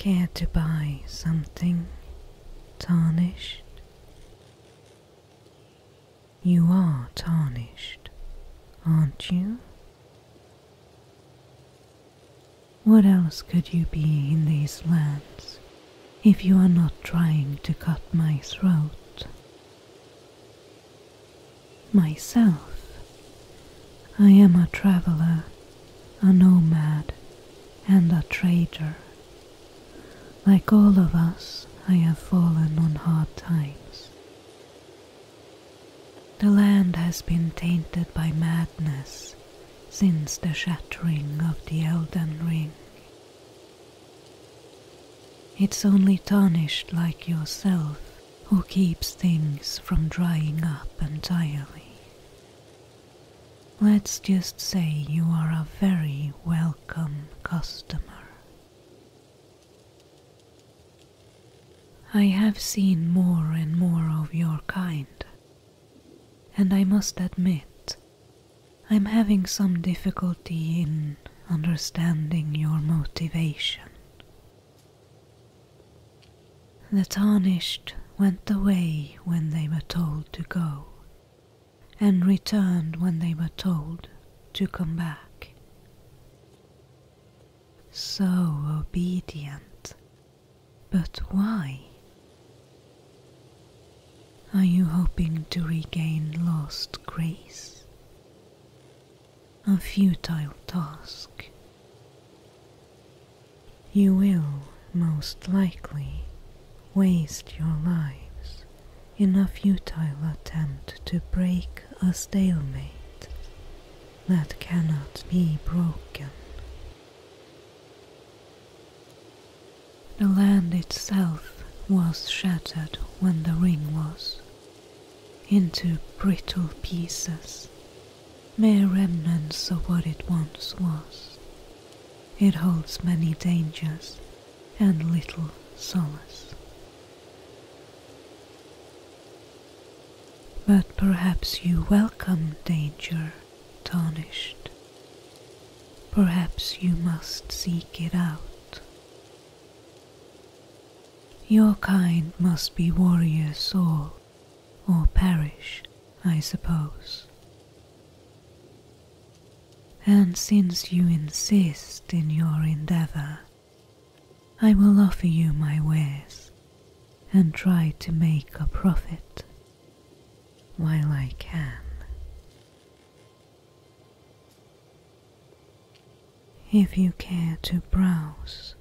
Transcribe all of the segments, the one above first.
care to buy something, Tarnished? You are tarnished, aren't you? What else could you be in these lands if you are not trying to cut my throat? Myself, I am a traveler, a nomad, and a trader. Like all of us, I have fallen on hard times. The land has been tainted by madness since the shattering of the Elden ring. It's only Tarnished like yourself who keeps things from drying up entirely. Let's just say you are a very welcome customer. I have seen more and more of your kind, and I must admit, I'm having some difficulty in understanding your motivation. The Tarnished went away when they were told to go, and returned when they were told to come back. So obedient, but why? Are you hoping to regain lost grace? A futile task. You will, most likely, waste your lives in a futile attempt to break a stalemate that cannot be broken. The land itself was shattered when the ring was, into brittle pieces, mere remnants of what it once was. It holds many dangers and little solace. But perhaps you welcome danger, Tarnished. Perhaps you must seek it out. Your kind must be warriors all, or perish, I suppose. And since you insist in your endeavor, I will offer you my wares and try to make a profit while I can. If you care to browse,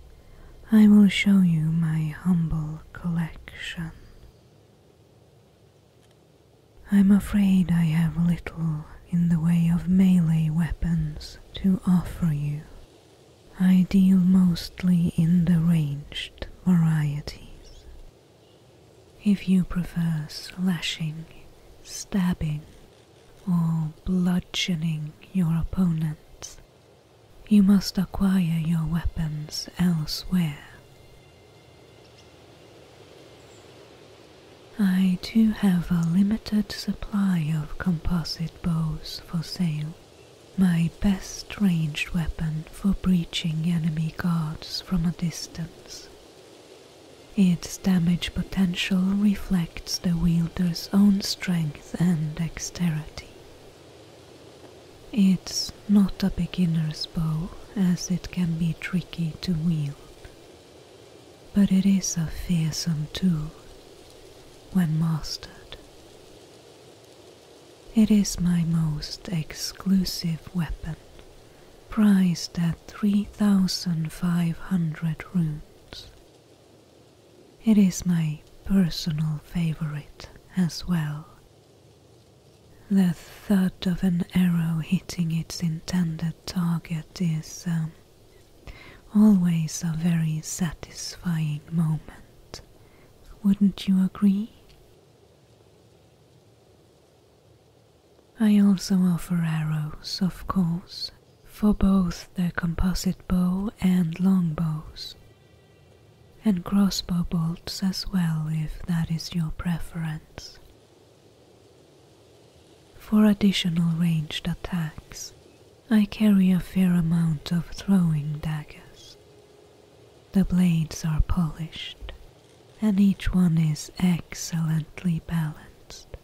I will show you my humble collection. I'm afraid I have little in the way of melee weapons to offer you. I deal mostly in the ranged varieties. If you prefer slashing, stabbing, or bludgeoning your opponents, you must acquire your weapons elsewhere. I do have a limited supply of composite bows for sale, my best ranged weapon for breaching enemy guards from a distance. Its damage potential reflects the wielder's own strength and dexterity. It's not a beginner's bow, as it can be tricky to wield, but it is a fearsome tool when mastered. It is my most exclusive weapon, priced at 3,500 runes. It is my personal favorite as well. The thud of an arrow hitting its intended target is always a very satisfying moment. Wouldn't you agree? I also offer arrows, of course, for both the composite bow and longbows, and crossbow bolts as well if that is your preference. For additional ranged attacks, I carry a fair amount of throwing daggers. The blades are polished, and each one is excellently balanced.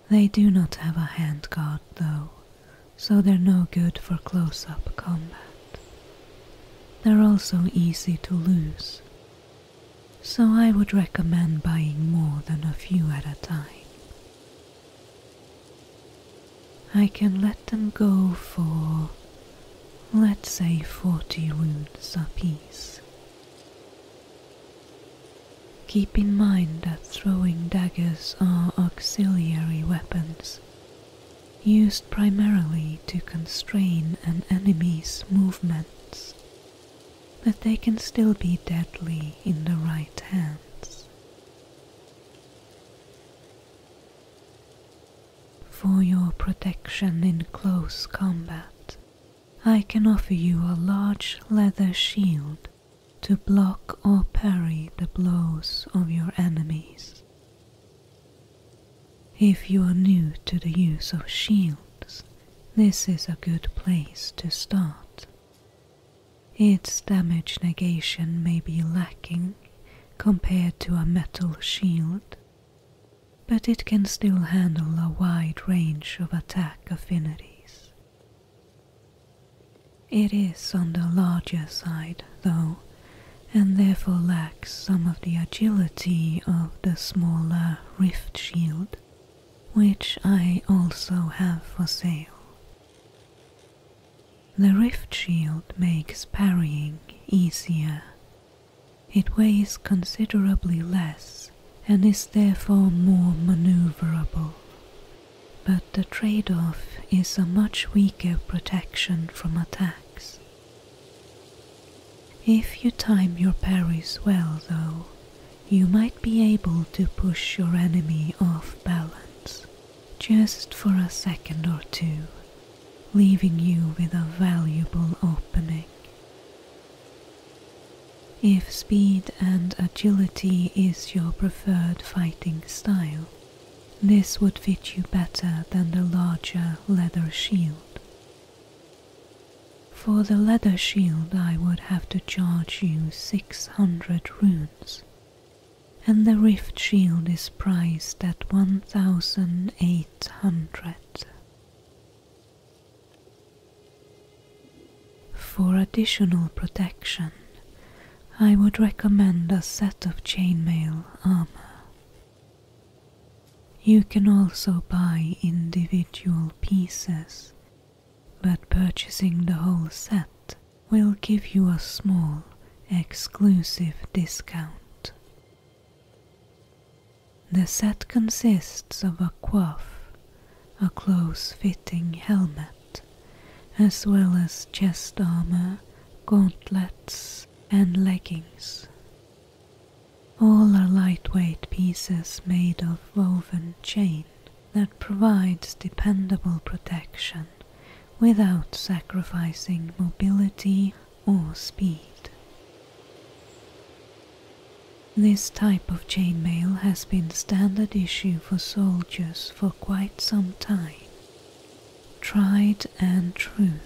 They do not have a handguard though, so they're no good for close-up combat. They're also easy to lose, so I would recommend buying more than a few at a time. I can let them go for, let's say, 40 runes apiece. Keep in mind that throwing daggers are auxiliary weapons, used primarily to constrain an enemy's movements, but they can still be deadly in the right hands. For your protection in close combat, I can offer you a large leather shield to block or parry the blows of your enemies. If you are new to the use of shields, this is a good place to start. Its damage negation may be lacking compared to a metal shield, but it can still handle a wide range of attack affinities. It is on the larger side, though, and therefore lacks some of the agility of the smaller rift shield, which I also have for sale. The rift shield makes parrying easier. It weighs considerably less and is therefore more maneuverable, but the trade-off is a much weaker protection from attacks. If you time your parries well, though, you might be able to push your enemy off balance, just for a second or two, leaving you with a valuable opening. If speed and agility is your preferred fighting style, this would fit you better than the larger leather shield. For the leather shield I would have to charge you 600 runes, and the rift shield is priced at 1,800. For additional protection, I would recommend a set of chainmail armor. You can also buy individual pieces, but purchasing the whole set will give you a small, exclusive discount. The set consists of a coif, a close-fitting helmet, as well as chest armor, gauntlets, and leggings. All are lightweight pieces made of woven chain that provides dependable protection without sacrificing mobility or speed. This type of chainmail has been standard issue for soldiers for quite some time. Tried and true.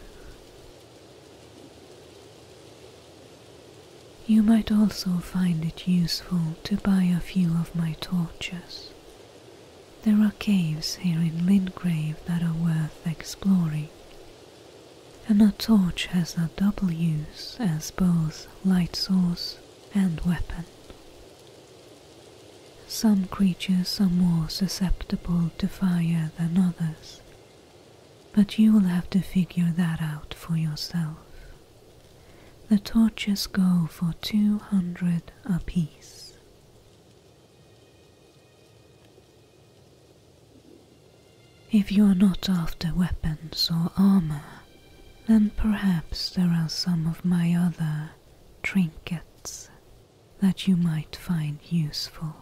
You might also find it useful to buy a few of my torches. There are caves here in Limgrave that are worth exploring, and a torch has a double use as both light source and weapon. Some creatures are more susceptible to fire than others, but you will have to figure that out for yourself. The torches go for 200 apiece. If you are not after weapons or armor, then perhaps there are some of my other trinkets that you might find useful.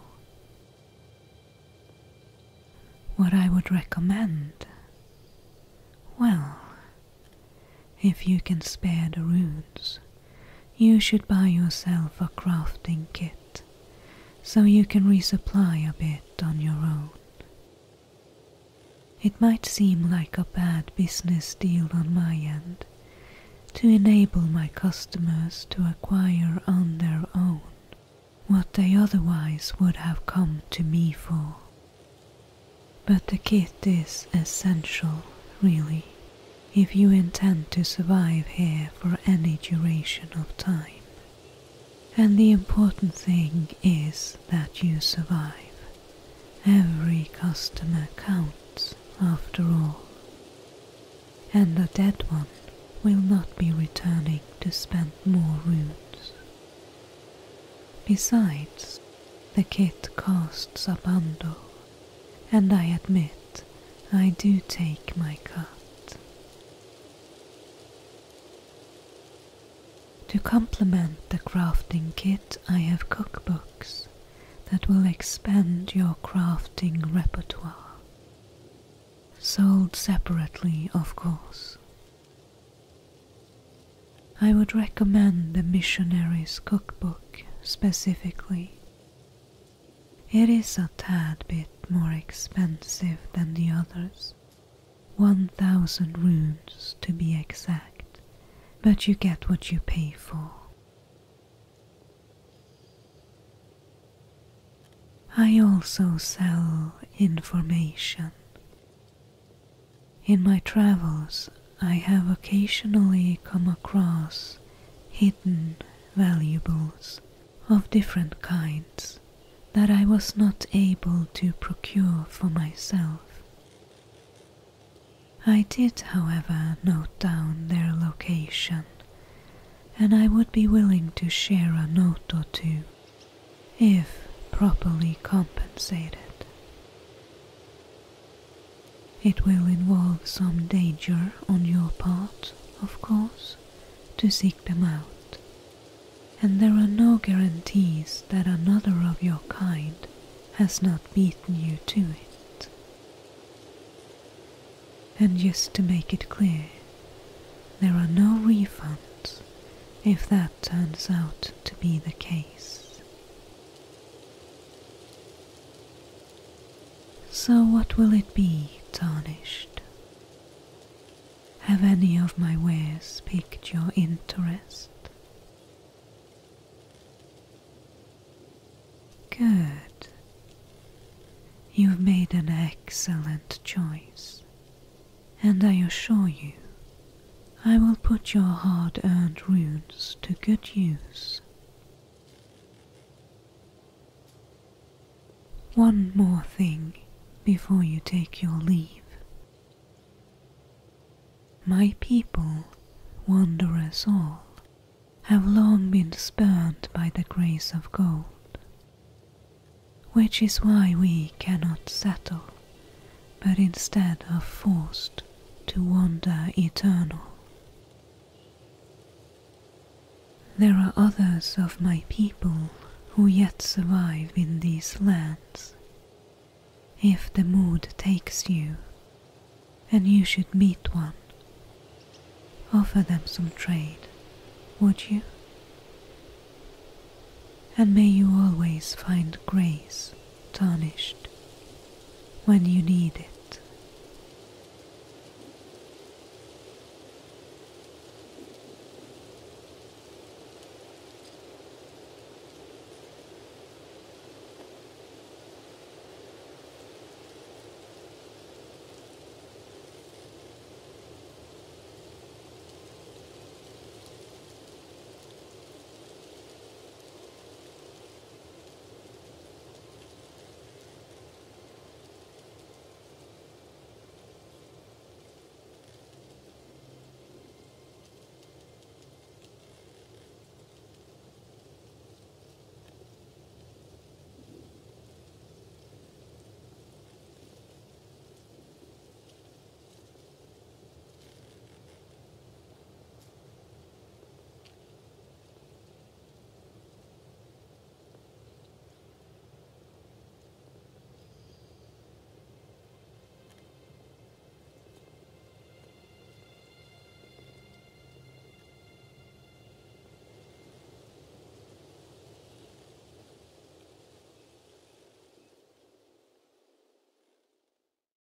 What I would recommend? Well, if you can spare the runes, you should buy yourself a crafting kit, so you can resupply a bit on your own. It might seem like a bad business deal on my end, to enable my customers to acquire on their own what they otherwise would have come to me for. But the kit is essential, really, if you intend to survive here for any duration of time. And the important thing is that you survive. Every customer counts, after all. And a dead one will not be returning to spend more runes. Besides, the kit costs a bundle, and I admit I do take my cut. To complement the crafting kit, I have cookbooks that will expand your crafting repertoire. Sold separately, of course. I would recommend the Missionary's Cookbook specifically. It is a tad bit more expensive than the others, 1,000 runes to be exact, but you get what you pay for. I also sell information. In my travels, I have occasionally come across hidden valuables of different kinds that I was not able to procure for myself. I did, however, note down their location, and I would be willing to share a note or two, if properly compensated. It will involve some danger on your part, of course, to seek them out, and there are no guarantees that another of your kind has not beaten you to it. And just to make it clear, there are no refunds if that turns out to be the case. So what will it be, Tarnished? Have any of my wares piqued your interest? Good. You've made an excellent choice, and I assure you, I will put your hard-earned runes to good use. One more thing before you take your leave. My people, wanderers all, have long been spurned by the grace of gold, which is why we cannot settle, but instead are forced to wander eternal. There are others of my people who yet survive in these lands. If the mood takes you, and you should meet one, offer them some trade, would you? And may you always find grace, Tarnished, when you need it.